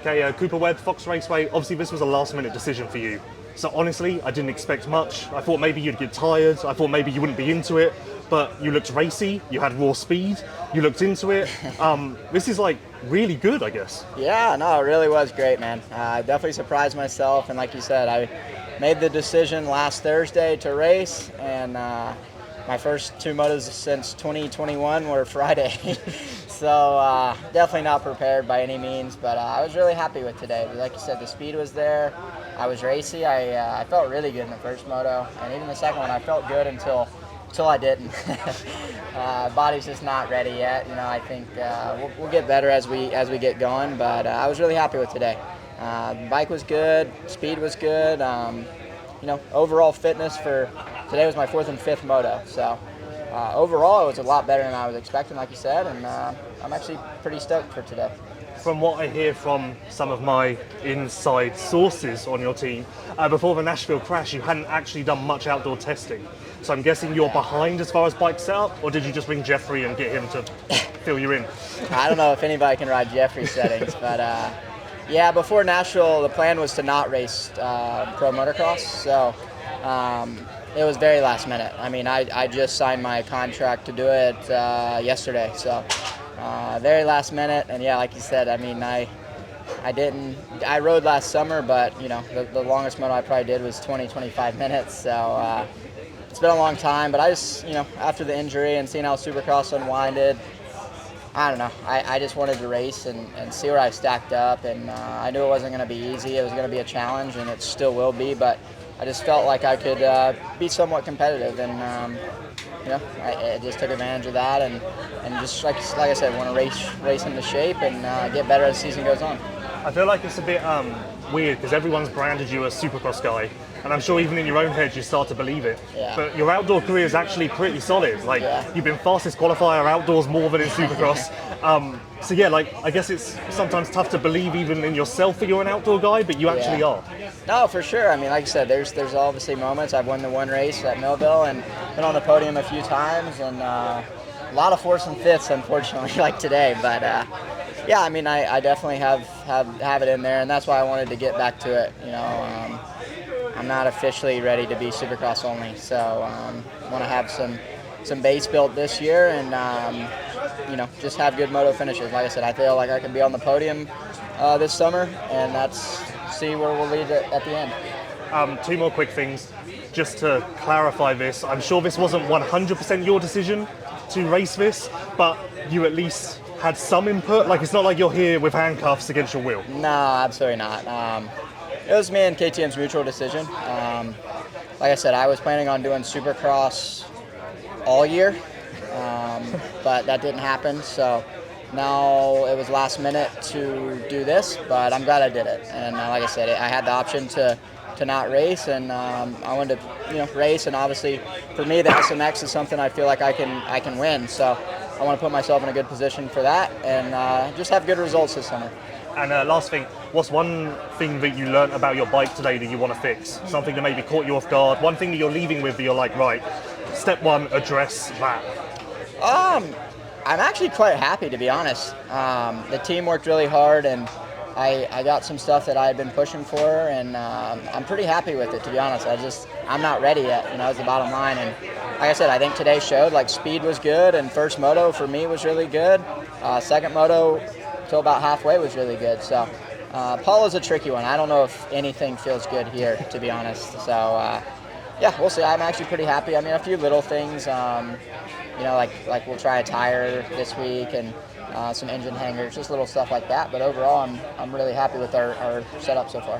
Okay, Cooper Webb, Fox Raceway. Obviously, this was a last-minute decision for you. So honestly, I didn't expect much. I thought maybe you'd get tired. I thought maybe you wouldn't be into it. But you looked racy. You had raw speed. You looked into it. This is like really good, I guess. Yeah, no, it really was great, man. I definitely surprised myself, and like you said, I made the decision last Thursday to race, and my first two motos since 2021 were Friday. So definitely not prepared by any means, but I was really happy with today. Like you said, the speed was there. I was racy. I felt really good in the first moto, and even the second one, I felt good until I didn't. Body's just not ready yet. You know, I think we'll get better as we get going. But I was really happy with today. Bike was good, speed was good. You know, overall fitness for today was my fourth and fifth moto. So overall, it was a lot better than I was expecting, like you said, and I'm actually pretty stoked for today. From what I hear from some of my inside sources on your team, before the Nashville crash, you hadn't actually done much outdoor testing. So I'm guessing you're behind as far as bike setup, or did you just ring Jeffrey and get him to fill you in? I don't know if anybody can ride Jeffrey's settings, but yeah, before Nashville, the plan was to not race Pro Motocross, so it was very last minute. I mean, I just signed my contract to do it yesterday, so very last minute. And yeah, like you said, I mean, I rode last summer, but you know, the longest moto I probably did was 25 minutes, so it's been a long time. But I just, you know, after the injury and seeing how Supercross unwinded, I don't know, I just wanted to race and see where I stacked up, and I knew it wasn't going to be easy. It was going to be a challenge, and it still will be, but I just felt like I could be somewhat competitive, and you know, I just took advantage of that, and just like I said, want to race into shape and get better as the season goes on. I feel like it's a bit weird because everyone's branded you as Supercross guy, and I'm sure even in your own head you start to believe it. Yeah. But your outdoor career is actually pretty solid. Like you've been fastest qualifier outdoors more than in Supercross. So yeah, like I guess it's sometimes tough to believe even in yourself that you're an outdoor guy, but you actually are. No, for sure. I mean, like I said, there's obviously moments. I've won the one race at Millville and been on the podium a few times, and a lot of fourths and fifths, unfortunately, like today. But yeah, I mean, I definitely have it in there, and that's why I wanted to get back to it. You know, I'm not officially ready to be Supercross only, so want to have some base built this year, and you know, just have good moto finishes. Like I said, I feel like I can be on the podium this summer, and that's see where we'll lead at the end. Two more quick things, just to clarify this. I'm sure this wasn't 100% your decision to race this, but you at least had some input. Like it's not like you're here with handcuffs against your will. No, absolutely not. It was me and KTM's mutual decision. Like I said, I was planning on doing Supercross all year, but that didn't happen. So now it was last minute to do this, but I'm glad I did it. And like I said, I had the option to not race, and I wanted to, you know, race. And obviously, for me, the SMX is something I feel like I can win. So I want to put myself in a good position for that, and just have good results this summer. And last thing, what's one thing that you learned about your bike today that you want to fix? Something that maybe caught you off guard? One thing that you're leaving with that you're like, right, step one, address that? I'm actually quite happy, to be honest. The team worked really hard, and I got some stuff that I had been pushing for, and I'm pretty happy with it, to be honest. I'm not ready yet, you know, is the bottom line. And like I said, I think today showed, like, speed was good, and first moto for me was really good. Second moto till about halfway was really good. So Polo's a tricky one. I don't know if anything feels good here, to be honest. So yeah, we'll see. I'm actually pretty happy. I mean, a few little things, you know, like we'll try a tire this week, and some engine hangers, just little stuff like that. But overall, I'm really happy with our setup so far.